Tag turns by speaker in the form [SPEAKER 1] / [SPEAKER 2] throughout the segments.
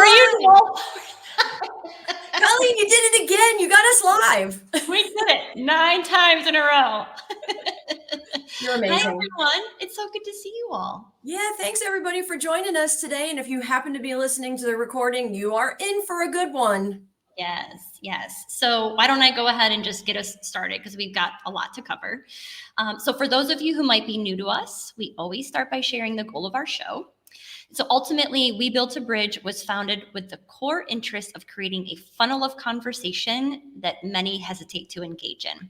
[SPEAKER 1] are you, Nicole?
[SPEAKER 2] Colleen, you did it again. You got us live.
[SPEAKER 1] We did it 9 times in a row.
[SPEAKER 2] You're amazing.
[SPEAKER 1] Hi, everyone. It's so good to see you all.
[SPEAKER 2] Yeah, thanks everybody for joining us today. And if you happen to be listening to the recording, you are in for a good one.
[SPEAKER 1] Yes. So why don't I go ahead and just get us started because we've got a lot to cover. So for those of you who might be new to us, we always start by sharing the goal of our show. So ultimately, We Built a Bridge was founded with the core interest of creating a funnel of conversation that many hesitate to engage in.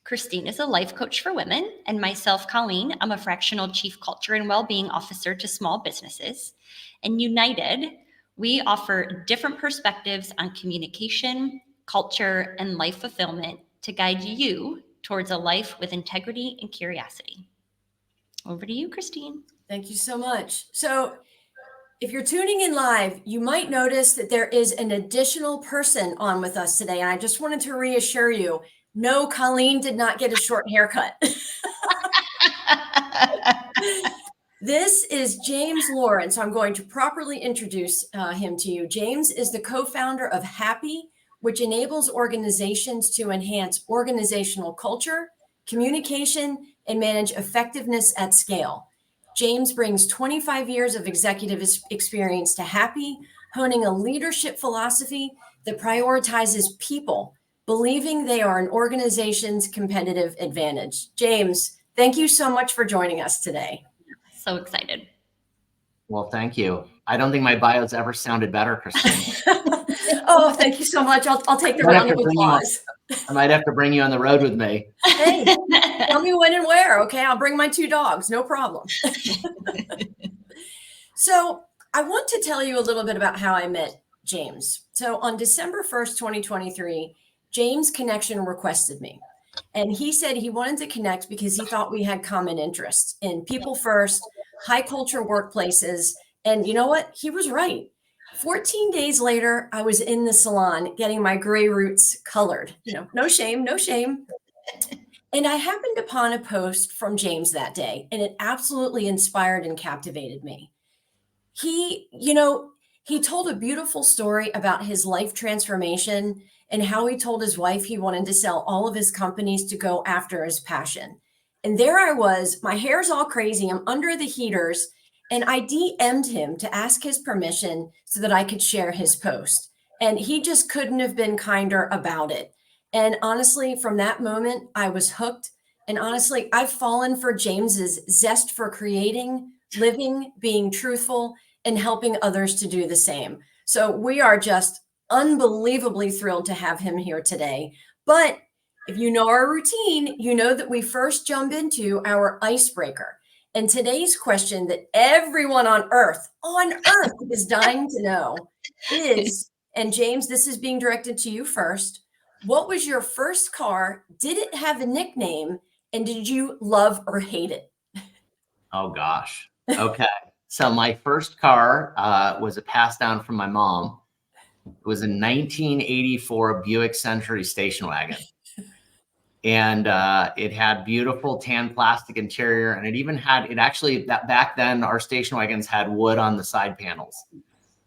[SPEAKER 1] Christine is a life coach for women, and myself, Colleen, I'm a fractional chief culture and well-being officer to small businesses. And united, we offer different perspectives on communication, culture, and life fulfillment to guide you towards a life with integrity and curiosity. Over to you, Christine.
[SPEAKER 2] Thank you so much. So if you're tuning in live, you might notice that there is an additional person on with us today. And I just wanted to reassure you, no, Colleen did not get a short haircut. This is James Lawrence. I'm going to properly introduce him to you. James is the co-founder of Happy, which enables organizations to enhance organizational culture, communication, and manage effectiveness at scale. James brings 25 years of executive experience to Happy, honing a leadership philosophy that prioritizes people, believing they are an organization's competitive advantage. James, thank you so much for joining us today.
[SPEAKER 1] So excited.
[SPEAKER 3] Well, thank you. I don't think my bio's ever sounded better, Christine.
[SPEAKER 2] Oh, thank you so much. I'll take the round of applause.
[SPEAKER 3] I might have to bring you on the road with me.
[SPEAKER 2] Hey, tell me when and where, okay? I'll bring my 2 dogs, no problem. So I want to tell you a little bit about how I met James. So on December 1st, 2023, James Connection requested me. And he said he wanted to connect because he thought we had common interests in people first, high culture workplaces. And you know what? He was right. 14 days later, I was in the salon getting my gray roots colored. No shame, no shame. And I happened upon a post from James that day, and it absolutely inspired and captivated me. He told a beautiful story about his life transformation and how he told his wife he wanted to sell all of his companies to go after his passion. And there I was, my hair's all crazy, I'm under the heaters, and I DM'd him to ask his permission so that I could share his post. And he just couldn't have been kinder about it. And honestly, from that moment, I was hooked. And honestly, I've fallen for James's zest for creating, living, being truthful, and helping others to do the same. So we are just unbelievably thrilled to have him here today. But if you know our routine, you know that we first jump into our icebreaker. And today's question that everyone on earth is dying to know is, and James, this is being directed to you first. What was your first car? Did it have a nickname? And did you love or hate it?
[SPEAKER 3] Oh, gosh. Okay. So my first car was a pass down from my mom. It was a 1984 Buick Century station wagon. And it had beautiful tan plastic interior. And back then, our station wagons had wood on the side panels.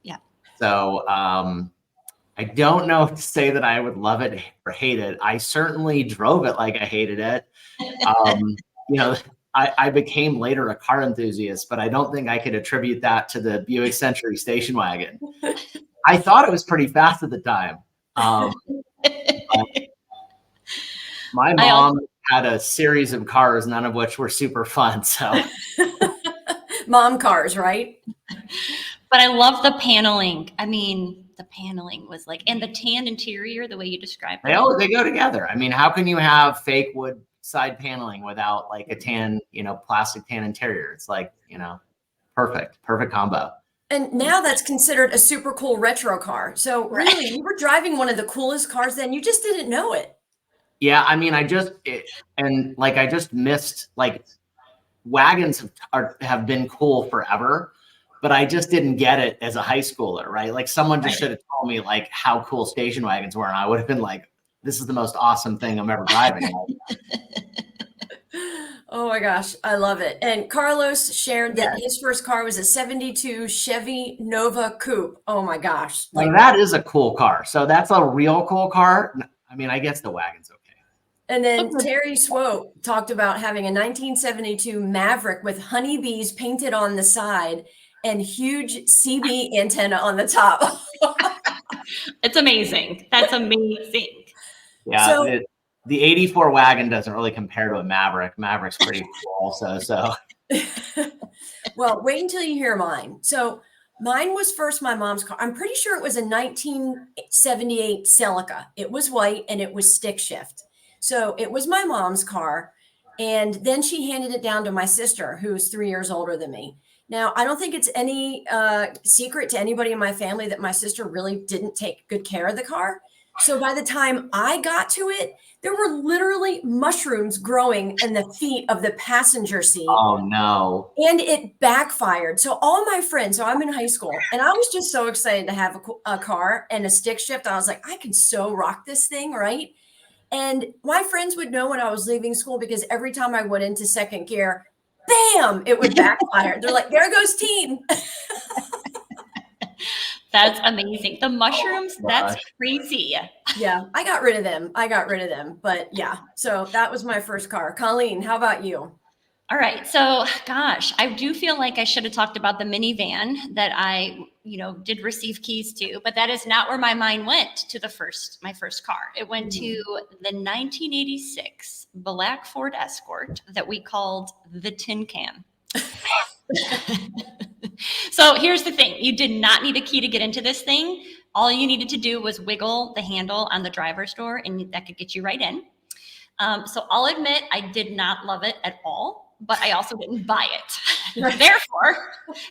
[SPEAKER 1] Yeah.
[SPEAKER 3] So I don't know if to say that I would love it or hate it. I certainly drove it like I hated it. I became later a car enthusiast, but I don't think I could attribute that to the Buick Century station wagon. I thought it was pretty fast at the time. My mom had a series of cars, none of which were super fun. So,
[SPEAKER 2] mom cars, right?
[SPEAKER 1] But I love the paneling. I mean, the paneling was like, and the tan interior, the way you described it.
[SPEAKER 3] They go together. I mean, how can you have fake wood side paneling without like a tan, plastic tan interior? It's like, perfect combo.
[SPEAKER 2] And now that's considered a super cool retro car. So really, you were driving one of the coolest cars then. You just didn't know it.
[SPEAKER 3] Yeah, I mean, I just missed, like, wagons have been cool forever, but I just didn't get it as a high schooler, right? Like someone just should have told me like how cool station wagons were, and I would have been like, this is the most awesome thing I'm ever driving.
[SPEAKER 2] Oh my gosh, I love it. And Carlos shared that
[SPEAKER 1] Yes.
[SPEAKER 2] his first car was a 72 Chevy Nova Coupe. Oh my gosh.
[SPEAKER 3] Well,
[SPEAKER 2] Like,
[SPEAKER 3] that is a cool car. So that's a real cool car. I mean, I guess the wagon's okay.
[SPEAKER 2] and then
[SPEAKER 1] Okay.
[SPEAKER 2] Terry Swope talked about having a 1972 Maverick with honeybees painted on the side and huge CB antenna on the top.
[SPEAKER 1] It's amazing. That's amazing.
[SPEAKER 3] Yeah,
[SPEAKER 2] So,
[SPEAKER 3] the 84 wagon doesn't really compare to a Maverick. Maverick's pretty cool also. So
[SPEAKER 2] well, wait until you hear mine. So, mine was first my mom's car. I'm pretty sure it was a 1978 Celica. It was white and it was stick shift. So, it was my mom's car. And then she handed it down to my sister, who's 3 years older than me. Now, I don't think it's any secret to anybody in my family that my sister really didn't take good care of the car. So by the time I got to it, there were literally mushrooms growing in the feet of the passenger seat.
[SPEAKER 3] oh no.
[SPEAKER 2] And it backfired. So all my friends, so I'm in high school, and I was just so excited to have a car and a stick shift. I was like, I can so rock this thing, right? And my friends would know when I was leaving school because every time I went into second gear, bam, it would backfire. They're like, there goes teen.
[SPEAKER 1] That's amazing. The mushrooms, that's
[SPEAKER 3] gosh.
[SPEAKER 1] crazy.
[SPEAKER 2] Yeah, I got rid of them. But yeah, so that was my first car. Colleen, how about you?
[SPEAKER 1] All right. So, gosh, I do feel like I should have talked about the minivan that I, did receive keys to, but that is not where my mind went to my first car. It went to the 1986 black Ford Escort that we called the Tin Can. So here's the thing. You did not need a key to get into this thing. All you needed to do was wiggle the handle on the driver's door and that could get you right in. So I'll admit I did not love it at all, but I also didn't buy it.
[SPEAKER 2] Right.
[SPEAKER 1] Therefore,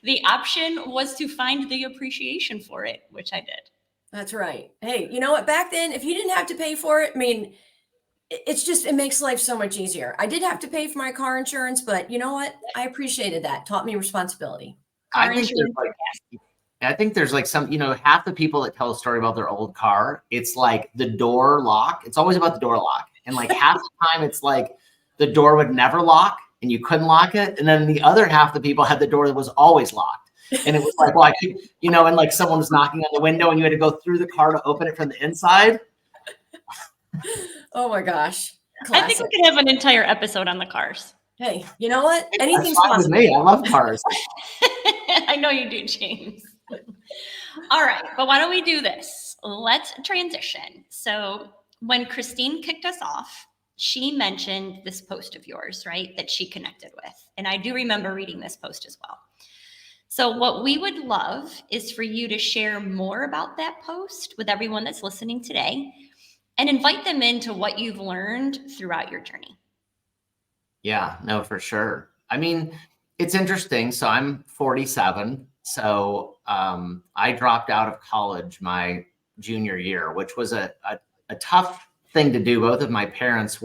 [SPEAKER 1] the option was to find the appreciation for it, which I did.
[SPEAKER 2] That's right. Hey, you know what? Back then, if you didn't have to pay for it, I mean, it makes life so much easier. I did have to pay for my car insurance, but you know what? I appreciated that. Taught me responsibility.
[SPEAKER 1] Car
[SPEAKER 3] I think
[SPEAKER 1] insurance.
[SPEAKER 3] there's like some, half the people that tell a story about their old car, it's like the door lock. It's always about the door lock. And like half the time it's like the door would never lock and you couldn't lock it. And then the other half the people had the door that was always locked. And it was like, well, I could, and like someone was knocking on the window and you had to go through the car to open it from the inside.
[SPEAKER 2] Oh my gosh.
[SPEAKER 1] I think we could have an entire episode on the cars.
[SPEAKER 2] Hey, you know what?
[SPEAKER 3] That's
[SPEAKER 2] Anything's
[SPEAKER 3] fine with
[SPEAKER 2] possible.
[SPEAKER 3] me. I love cars.
[SPEAKER 1] I know you do, James. All right, but why don't we do this? Let's transition. So when Christine kicked us off, she mentioned this post of yours, right, that she connected with. And I do remember reading this post as well. So what we would love is for you to share more about that post with everyone that's listening today and invite them into what you've learned throughout your journey.
[SPEAKER 3] Yeah, no, for sure. I mean, it's interesting. So I'm 47. So I dropped out of college my junior year, which was a tough thing to do. Both of my parents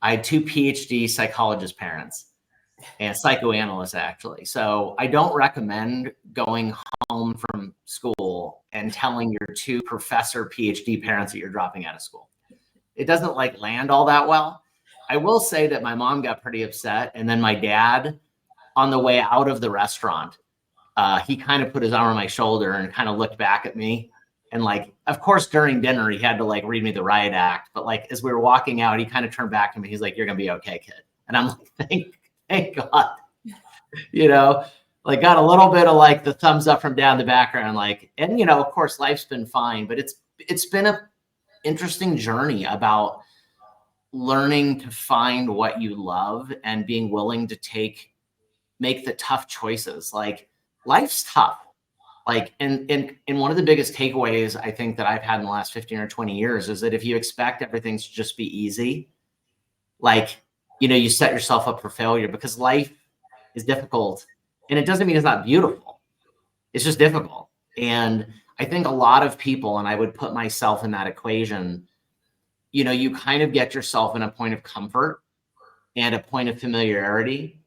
[SPEAKER 3] I had two PhD psychologist parents and psychoanalysts, actually. So I don't recommend going home from school and telling your two professor PhD parents that you're dropping out of school. It doesn't like land all that well. I will say that my mom got pretty upset. And then my dad, on the way out of the restaurant, he kind of put his arm on my shoulder and kind of looked back at me. And like, of course, during dinner, he had to like read me the riot act. But like, as we were walking out, he kind of turned back to me. He's like, "You're going to be okay, kid." And I'm like, thank God, like got a little bit of like the thumbs up from dad in the background. Like, and of course, life's been fine, but it's been a interesting journey about learning to find what you love and being willing to make the tough choices. Like life's tough. Like, and one of the biggest takeaways I think that I've had in the last 15 or 20 years is that if you expect everything to just be easy, like, you set yourself up for failure because life is difficult. And it doesn't mean it's not beautiful. It's just difficult. And I think a lot of people, and I would put myself in that equation, you kind of get yourself in a point of comfort and a point of familiarity.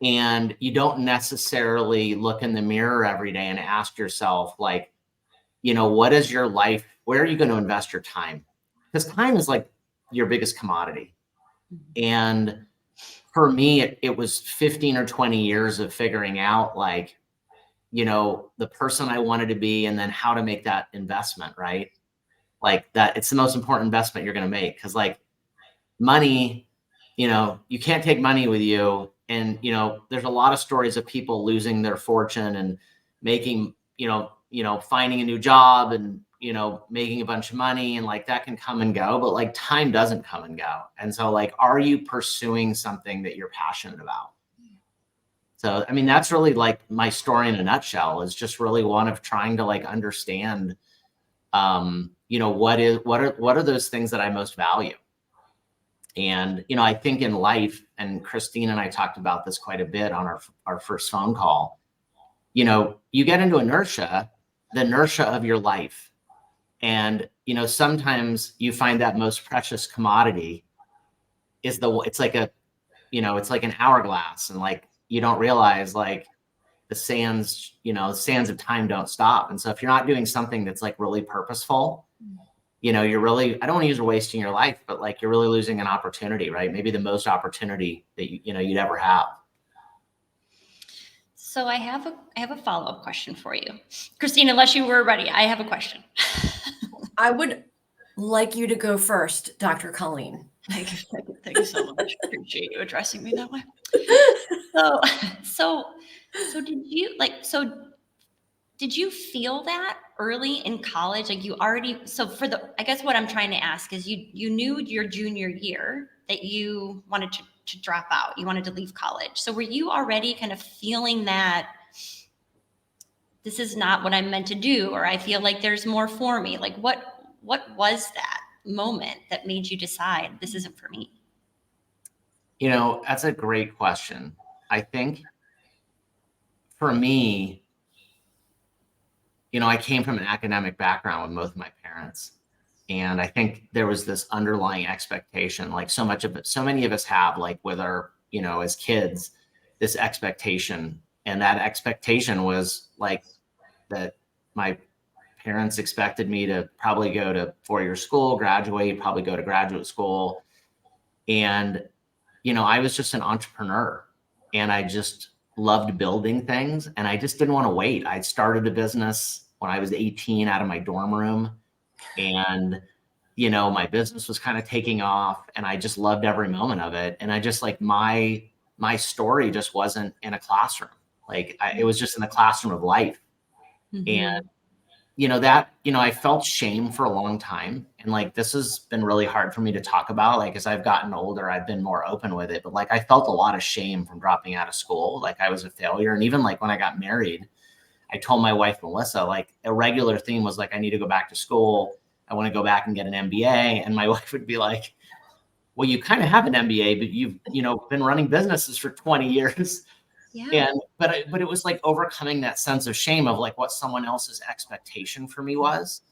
[SPEAKER 3] And you don't necessarily look in the mirror every day and ask yourself, like, what is your life? Where are you going to invest your time? Because time is like your biggest commodity. And for me, it was 15 or 20 years of figuring out like, the person I wanted to be and then how to make that investment, right? Like that, it's the most important investment you're going to make. Cause like money, you can't take money with you. And, there's a lot of stories of people losing their fortune and making, finding a new job and, making a bunch of money, and like that can come and go, but like time doesn't come and go. And so like, are you pursuing something that you're passionate about? So, I mean, that's really like my story in a nutshell, is just really one of trying to like understand, what are those things that I most value? And, I think in life, and Christine and I talked about this quite a bit on our first phone call, you get into the inertia of your life. And, sometimes you find that most precious commodity is it's like an hourglass, and like, you don't realize like the sands of time don't stop. And so if you're not doing something that's like really purposeful, you're really, I don't want to use wasting your life, but like you're really losing an opportunity, right? Maybe the most opportunity that you'd ever have.
[SPEAKER 1] So I have a follow-up question for you, Christine, unless you were ready. I have a question.
[SPEAKER 2] I would like you to go first, Dr. Colleen.
[SPEAKER 1] Thank you so much. Appreciate you addressing me that way. So did you feel that early in college? Like you already, I guess what I'm trying to ask is you knew your junior year that you wanted to drop out, you wanted to leave college. So were you already kind of feeling that this is not what I'm meant to do, or I feel like there's more for me? Like what was that moment that made you decide this isn't for me?
[SPEAKER 3] That's a great question. I think for me, I came from an academic background with both my parents. And I think there was this underlying expectation, like so many of us have, like with our, as kids, this expectation. And that expectation was like that my parents expected me to probably go to 4-year school, graduate, probably go to graduate school. And, I was just an entrepreneur, and I just loved building things, and I just didn't want to wait. I started a business when I was 18 out of my dorm room, and, my business was kind of taking off, and I just loved every moment of it. And I just like my story just wasn't in a classroom. Like it was just in the classroom of life.
[SPEAKER 1] Mm-hmm.
[SPEAKER 3] And I felt shame for a long time. And like, this has been really hard for me to talk about. Like, as I've gotten older, I've been more open with it, but like, I felt a lot of shame from dropping out of school. Like I was a failure. And even like when I got married, I told my wife, Melissa, like a regular theme was like, I need to go back to school. I want to go back and get an MBA. And my wife would be like, well, you kind of have an MBA, but you've, been running businesses for 20 years.
[SPEAKER 1] Yeah.
[SPEAKER 3] But it was like overcoming that sense of shame of like what someone else's expectation for me was,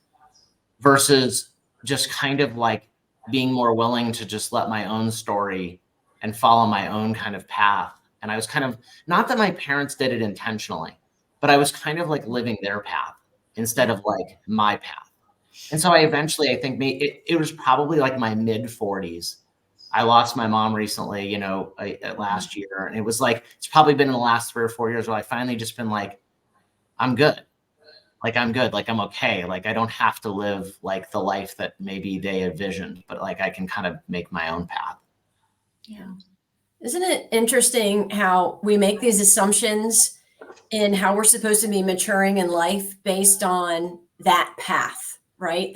[SPEAKER 3] versus just kind of like being more willing to just let my own story and follow my own kind of path. And I was kind of, not that my parents did it intentionally, but I was kind of like living their path instead of like my path. And so I think it was probably like my mid 40s. I lost my mom recently, last year. And it was like, it's probably been in the last 3 or 4 years where I finally just been like, I'm good. Like, I'm good. Like, I'm okay. Like, I don't have to live like the life that maybe they envisioned, but like, I can kind of make my own path.
[SPEAKER 1] Yeah.
[SPEAKER 2] Isn't it interesting how we make these assumptions in how we're supposed to be maturing in life based on that path, right?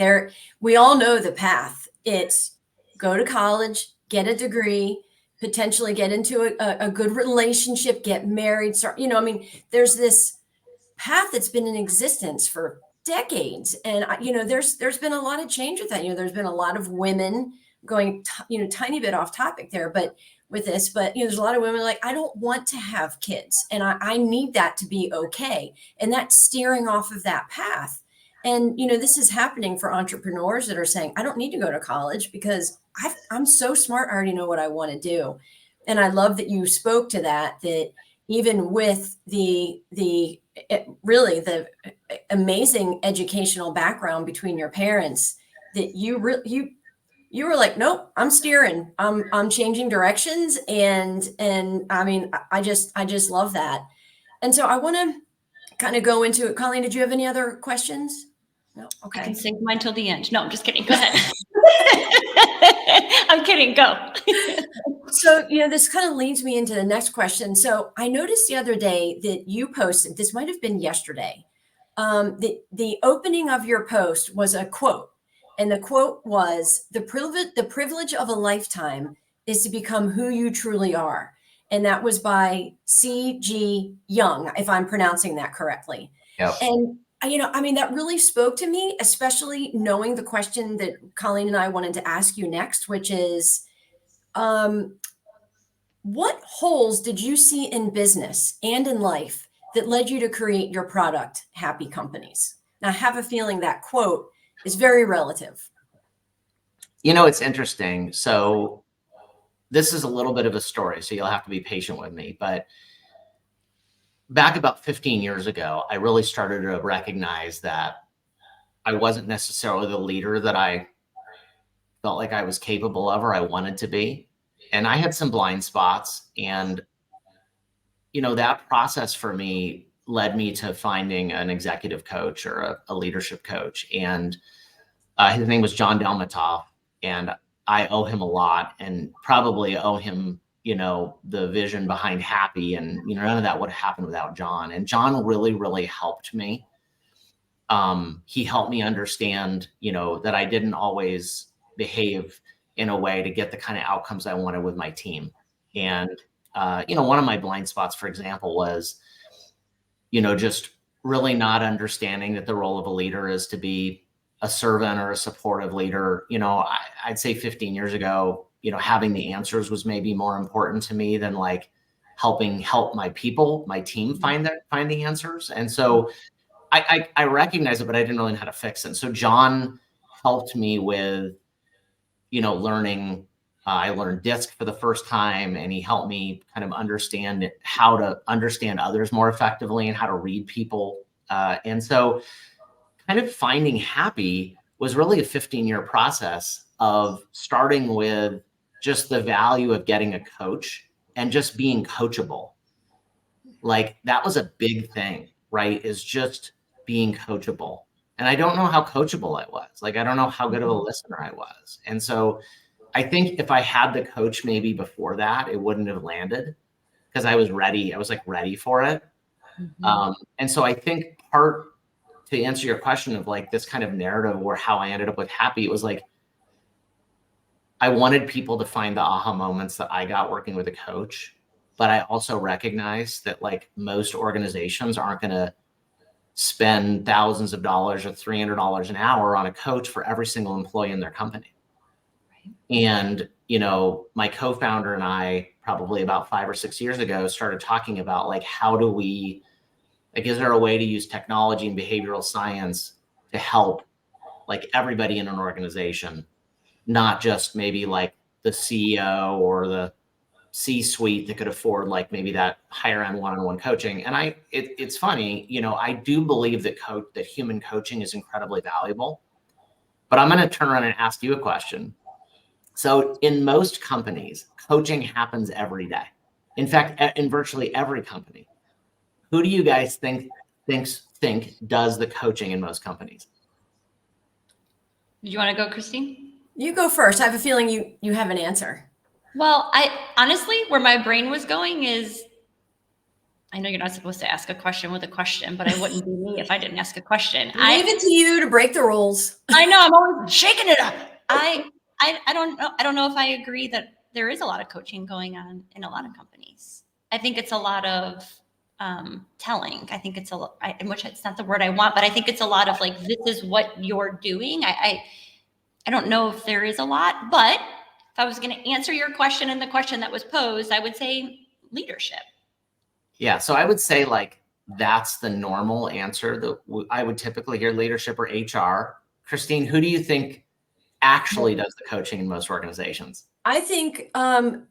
[SPEAKER 2] We all know the path. It's go to college, get a degree, potentially get into a good relationship, get married, start, there's this path that's been in existence for decades. And, there's been a lot of change with that. There's been a lot of women going, tiny bit off topic there, but with this, but there's a lot of women like, I don't want to have kids, and I need that to be okay. And that's steering off of that path. And, this is happening for entrepreneurs that are saying, I don't need to go to college because I'm so smart. I already know what I want to do. And I love that you spoke to that even with the amazing educational background between your parents, that you You were like, nope, I'm steering. I'm changing directions. And I mean, I just love that. And so I want to kind of go into it. Colleen, did you have any other questions? No.
[SPEAKER 1] I can
[SPEAKER 2] Okay.
[SPEAKER 1] save mine till the end. No, I'm just kidding. Go ahead. I'm kidding. Go.
[SPEAKER 2] So, this kind of leads me into the next question. So I noticed the other day that you posted, this might have been yesterday. The opening of your post was a quote. And the quote was, the privilege of a lifetime is to become who you truly are. And that was by C.G. Jung, if I'm pronouncing that correctly.
[SPEAKER 3] Yep.
[SPEAKER 2] And, I mean, that really spoke to me, especially knowing the question that Colleen and I wanted to ask you next, which is, what holes did you see in business and in life that led you to create your product, Happy Companies? Now, I have a feeling that quote is very relative.
[SPEAKER 3] It's interesting. So this is a little bit of a story, so you'll have to be patient with me. But back about 15 years ago, I really started to recognize that I wasn't necessarily the leader that I felt like I was capable of or I wanted to be. And I had some blind spots. And, that process for me led me to finding an executive coach or a leadership coach. And his name was John Delmatoff. And I owe him a lot and probably owe him, the vision behind Happy. And, none of that would have happened without John. And John really, really helped me. He helped me understand, that I didn't always behave in a way to get the kind of outcomes I wanted with my team. And, one of my blind spots, for example, was, just really not understanding that the role of a leader is to be a servant or a supportive leader. I'd say 15 years ago, having the answers was maybe more important to me than like help my people, my team find the answers. And so I recognize it, but I didn't really know how to fix it. So John helped me with, learning. I learned DISC for the first time, and he helped me kind of understand how to understand others more effectively and how to read people. And so kind of finding Happy was really a 15-year process of starting with just the value of getting a coach and just being coachable. Like that was a big thing, right? Is just being coachable. And I don't know how coachable I was. Like, I don't know how good of a listener I was. And so I think if I had the coach maybe before that, it wouldn't have landed because I was ready. I was like ready for it. Mm-hmm. And so I think to answer your question of like this kind of narrative or how I ended up with Happy, it was like, I wanted people to find the aha moments that I got working with a coach, but I also recognize that like most organizations aren't going to spend thousands of dollars or $300 an hour on a coach for every single employee in their company. Right. And, my co-founder and I probably about 5 or 6 years ago started talking about like, how do we, like, is there a way to use technology and behavioral science to help like everybody in an organization, not just maybe like the CEO or the C-suite that could afford like maybe that higher end one-on-one coaching. And it's funny, I do believe that human coaching is incredibly valuable, but I'm going to turn around and ask you a question. So in most companies, coaching happens every day. In fact, in virtually every company. Who do you guys think does the coaching in most companies?
[SPEAKER 1] Do you want to go, Christine?
[SPEAKER 2] You go first. I have a feeling you have an answer.
[SPEAKER 1] Well, I honestly, where my brain was going is, I know you're not supposed to ask a question with a question, but I wouldn't be me if I didn't ask a question.
[SPEAKER 2] Leave it to you to break the rules.
[SPEAKER 1] I know, I'm always shaking it up. I don't know. I don't know if I agree that there is a lot of coaching going on in a lot of companies. I think it's a lot of telling. I think it's which it's not the word I want, but I think it's a lot of like, this is what you're doing. I don't know if there is a lot, but if I was going to answer your question and the question that was posed, I would say leadership.
[SPEAKER 3] Yeah. So I would say like, that's the normal answer that I would typically hear, leadership or HR. Christine, who do you think actually does the coaching in most organizations?
[SPEAKER 2] I think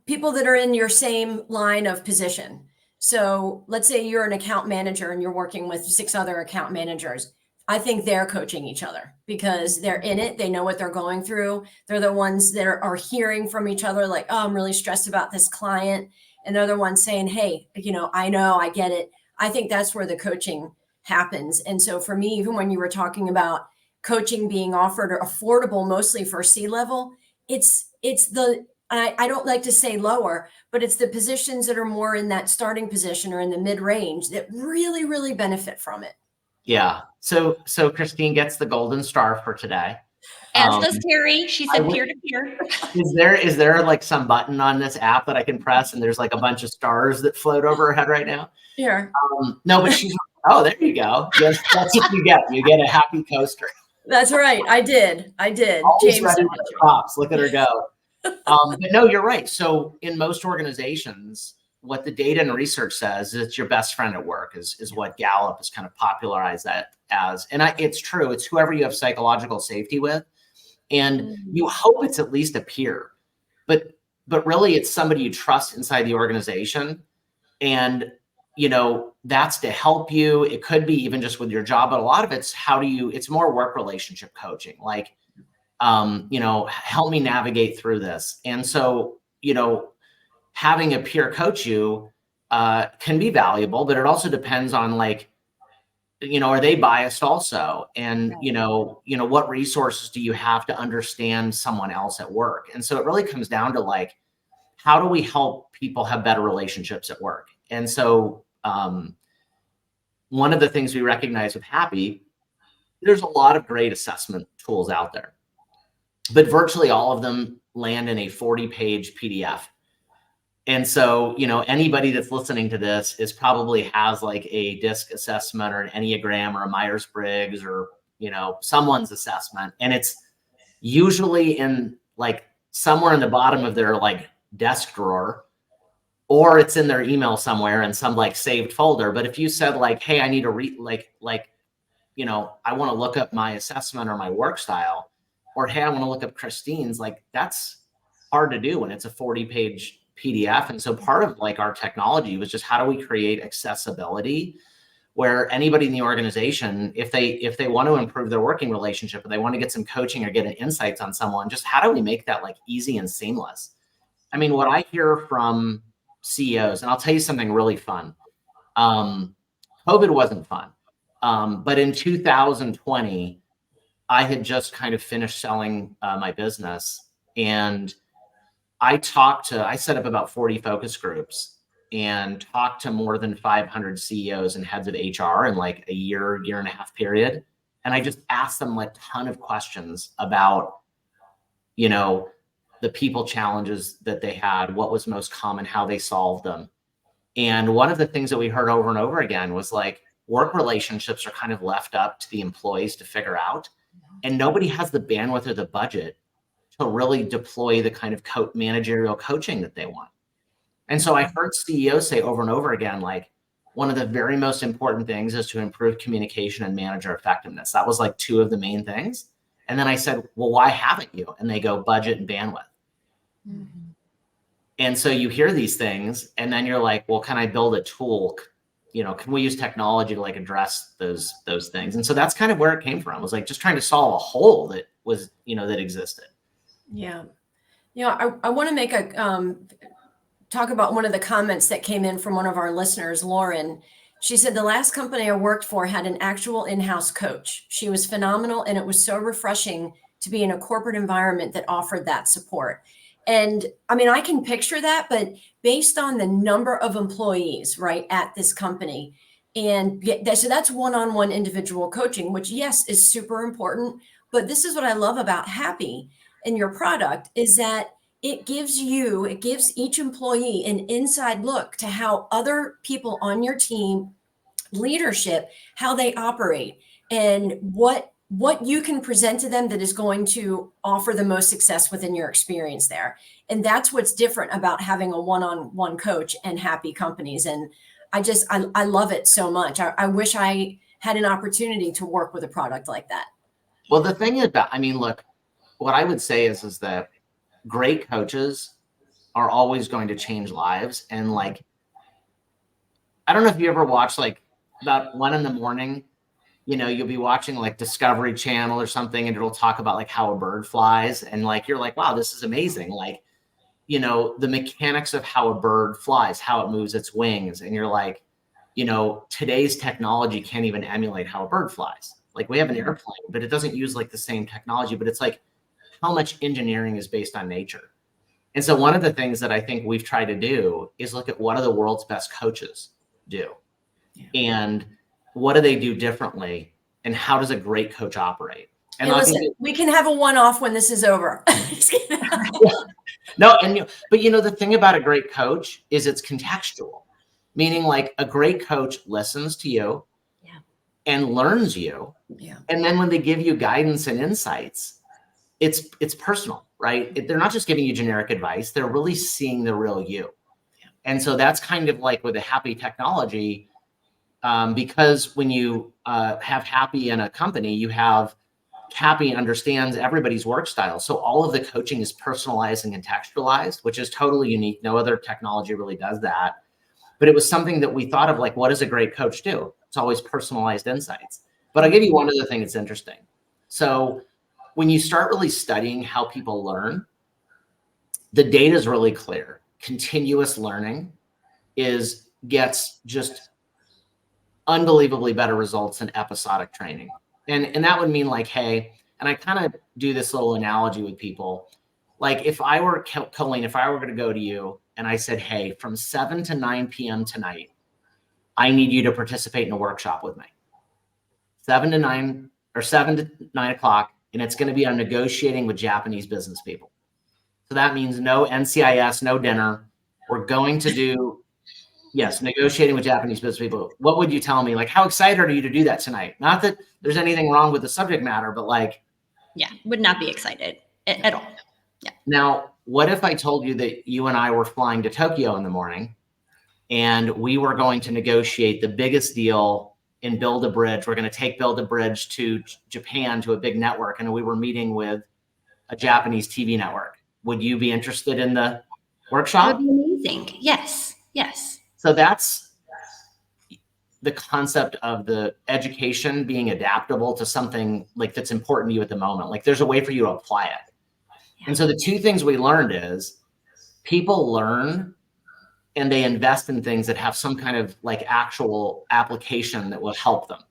[SPEAKER 2] people that are in your same line of position. So let's say you're an account manager and you're working with 6 other account managers. I think they're coaching each other because they're in it. They know what they're going through. They're the ones that are hearing from each other, like, oh, I'm really stressed about this client. And they're the ones saying, hey, I know, I get it. I think that's where the coaching happens. And so for me, even when you were talking about coaching being offered or affordable, mostly for C-level, it's the, I don't like to say lower, but it's the positions that are more in that starting position or in the mid-range that really, really benefit from it.
[SPEAKER 3] Yeah. So Christine gets the golden star for today.
[SPEAKER 1] As does Terry. She said peer to peer.
[SPEAKER 3] Is there like some button on this app that I can press and there's like a bunch of stars that float over her head right now?
[SPEAKER 2] Here.
[SPEAKER 3] No, but she's, oh, there you go. Yes, that's what you get. You get a happy coaster.
[SPEAKER 2] That's right. I did.
[SPEAKER 3] Always ready with the props. Look at her go. But no, you're right. So in most organizations, what the data and research says is it's your best friend at work is what Gallup has kind of popularized that as. And it's true. It's whoever you have psychological safety with. And you hope it's at least a peer, but really it's somebody you trust inside the organization. And, that's to help you. It could be even just with your job, but a lot of it's it's more work relationship coaching, like, help me navigate through this. And so, having a peer coach you can be valuable, but it also depends on like, are they biased also? And, what resources do you have to understand someone else at work? And so it really comes down to like, how do we help people have better relationships at work? And so one of the things we recognize with Happy, there's a lot of great assessment tools out there, but virtually all of them land in a 40-page PDF. And so, anybody that's listening to this probably has like a DISC assessment or an Enneagram or a Myers-Briggs or, someone's assessment. And it's usually in like somewhere in the bottom of their like desk drawer, or it's in their email somewhere in some like saved folder. But if you said like, hey, I need to read I want to look up my assessment or my work style, or, hey, I want to look up Christine's, like that's hard to do when it's a 40-page PDF. And so part of like our technology was just how do we create accessibility where anybody in the organization, if they want to improve their working relationship or they want to get some coaching or get an insights on someone, just how do we make that like easy and seamless? I mean, what I hear from CEOs, and I'll tell you something really fun. COVID wasn't fun. But in 2020, I had just kind of finished selling my business, and I set up about 40 focus groups and talked to more than 500 CEOs and heads of HR in like a year and a half period. And I just asked them like a ton of questions about, the people challenges that they had, what was most common, how they solved them. And one of the things that we heard over and over again was like, work relationships are kind of left up to the employees to figure out. And nobody has the bandwidth or the budget to really deploy the kind of managerial coaching that they want. And so I heard CEOs say over and over again, like, one of the very most important things is to improve communication and manager effectiveness. That was like two of the main things. And then I said, well, why haven't you? And they go, budget and bandwidth. Mm-hmm. And so you hear these things and then you're like, well, can I build a tool? Can we use technology to like address those things? And so that's kind of where it came from. It was like just trying to solve a hole that was, that existed.
[SPEAKER 2] Yeah. I want to make talk about one of the comments that came in from one of our listeners, Lauren. She said, the last company I worked for had an actual in-house coach. She was phenomenal. And it was so refreshing to be in a corporate environment that offered that support. And I mean, I can picture that, but based on the number of employees, right, at this company, and so that's one-on-one individual coaching, which yes, is super important. But this is what I love about Happy and your product is that it gives each employee an inside look to how other people on your team, leadership, how they operate and what you can present to them that is going to offer the most success within your experience there. And that's what's different about having a one-on-one coach and Happy companies. And I love it so much. I wish I had an opportunity to work with a product like that.
[SPEAKER 3] Well, the thing about, look, what I would say is that great coaches are always going to change lives. And like, I don't know if you ever watched like about 1 a.m, you'll be watching like Discovery Channel or something, and it'll talk about like how a bird flies. And like, you're like, wow, this is amazing. Like, the mechanics of how a bird flies, how it moves its wings. And you're like, today's technology can't even emulate how a bird flies. Like, we have an airplane, but it doesn't use like the same technology, but it's like how much engineering is based on nature. And so one of the things that I think we've tried to do is look at what do the world's best coaches do, and what do they do differently, and how does a great coach operate? And
[SPEAKER 2] hey, listen, we can have a one-off when this is over.
[SPEAKER 3] No, but the thing about a great coach is it's contextual, meaning like a great coach listens to you and learns you.
[SPEAKER 2] Yeah.
[SPEAKER 3] And then when they give you guidance and insights, it's personal, right? They're not just giving you generic advice. They're really seeing the real you. Yeah. And so that's kind of like with a happy technology, because when you have happy in a company, you have Happy understands everybody's work style. So all of the coaching is personalized and contextualized, which is totally unique. No other technology really does that. But it was something that we thought of, like, what does a great coach do? It's always personalized insights. But I'll give you one other thing that's interesting. So when you start really studying how people learn, the data is really clear. Continuous learning gets just unbelievably better results than episodic training. And that would mean like, hey, and I kind of do this little analogy with people. Like if I were Colleen, if I were going to go to you and I said, hey, from 7 to 9 p.m. tonight, I need you to participate in a workshop with me. 7 to 9 or 7 to 9 o'clock. And it's going to be on negotiating with Japanese business people. So that means no NCIS, no dinner. We're going to do, yes, negotiating with Japanese business people. What would you tell me? Like, how excited are you to do that tonight? Not that there's anything wrong with the subject matter, but like.
[SPEAKER 1] Yeah, would not be excited at all. Yeah.
[SPEAKER 3] Now, what if I told you that you and I were flying to Tokyo in the morning and we were going to negotiate the biggest deal in Build a Bridge? We're going to take Build a Bridge to Japan, to a big network, and we were meeting with a Japanese TV network. Would you be interested in the workshop?
[SPEAKER 1] That would be amazing. Yes. Yes.
[SPEAKER 3] So that's the concept of the education being adaptable to something like that's important to you at the moment. Like there's a way for you to apply it. Yeah. And so the two things we learned is people learn and they invest in things that have some kind of like actual application that will help them.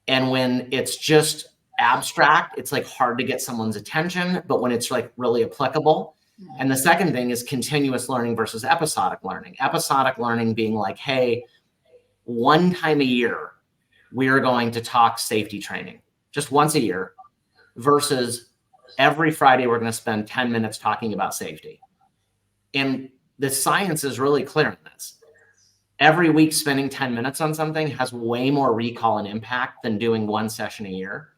[SPEAKER 3] And when it's just abstract, it's like hard to get someone's attention, but when it's like really applicable. And the second thing is continuous learning versus episodic learning. Episodic learning being like, hey, one time a year, we're going to talk safety training, just once a year, versus every Friday, we're going to spend 10 minutes talking about safety. And the science is really clear on this. Every week, spending 10 minutes on something has way more recall and impact than doing one session a year.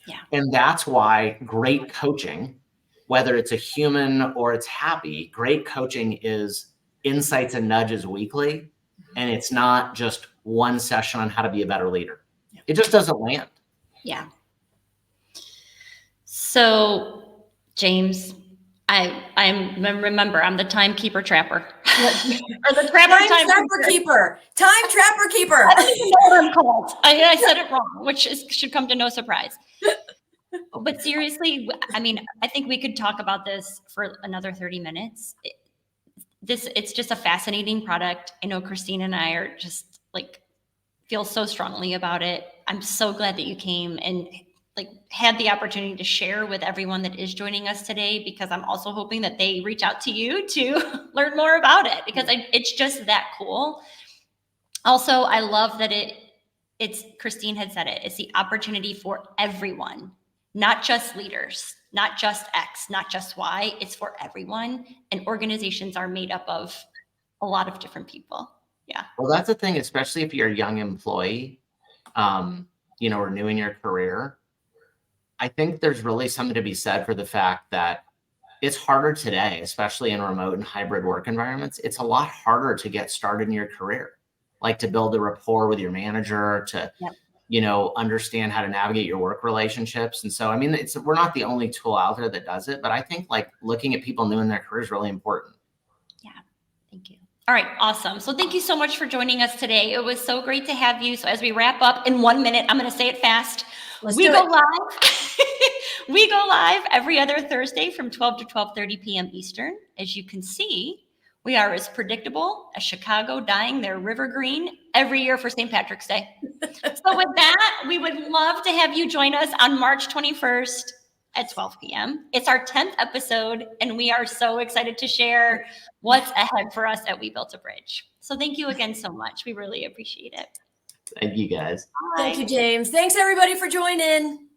[SPEAKER 1] Yeah.
[SPEAKER 3] And that's why great coaching, whether it's a human or it's happy, great coaching is insights and nudges weekly. And it's not just one session on how to be a better leader. It just doesn't land.
[SPEAKER 1] Yeah. So, James, remember, I'm the timekeeper trapper. Or the trapper
[SPEAKER 2] time trapper keeper. Time trapper keeper.
[SPEAKER 1] I don't even know what I'm called. I said it wrong, which should come to no surprise. But seriously, I mean, I think we could talk about this for another 30 minutes. It's just a fascinating product. I know Christine and I are just like feel so strongly about it. I'm so glad that you came and like had the opportunity to share with everyone that is joining us today, because I'm also hoping that they reach out to you to learn more about it, because it's just that cool. Also, I love that it's Christine had said it. It's the opportunity for everyone, not just leaders, not just X, not just Y. It's for everyone. And organizations are made up of a lot of different people. Yeah.
[SPEAKER 3] Well, that's the thing, especially if you're a young employee, or new in your career. I think there's really something to be said for the fact that it's harder today, especially in remote and hybrid work environments. It's a lot harder to get started in your career, like to build a rapport with your manager, to understand how to navigate your work relationships. And so, I mean, we're not the only tool out there that does it, but I think like looking at people new in their career is really important.
[SPEAKER 1] Yeah. Thank you. All right, awesome. So thank you so much for joining us today. It was so great to have you. So as we wrap up in 1 minute, I'm going to say it fast. We go live. We go live every other Thursday from 12 to 12:30 p.m. Eastern. As you can see, we are as predictable as Chicago dyeing their river green every year for St. Patrick's Day. So with that, we would love to have you join us on March 21st at 12 p.m. It's our 10th episode, and we are so excited to share what's ahead for us at We Built a Bridge. So thank you again so much. We really appreciate it.
[SPEAKER 3] Thank you, guys.
[SPEAKER 1] Bye.
[SPEAKER 2] Thank you, James. Thanks, everybody, for joining.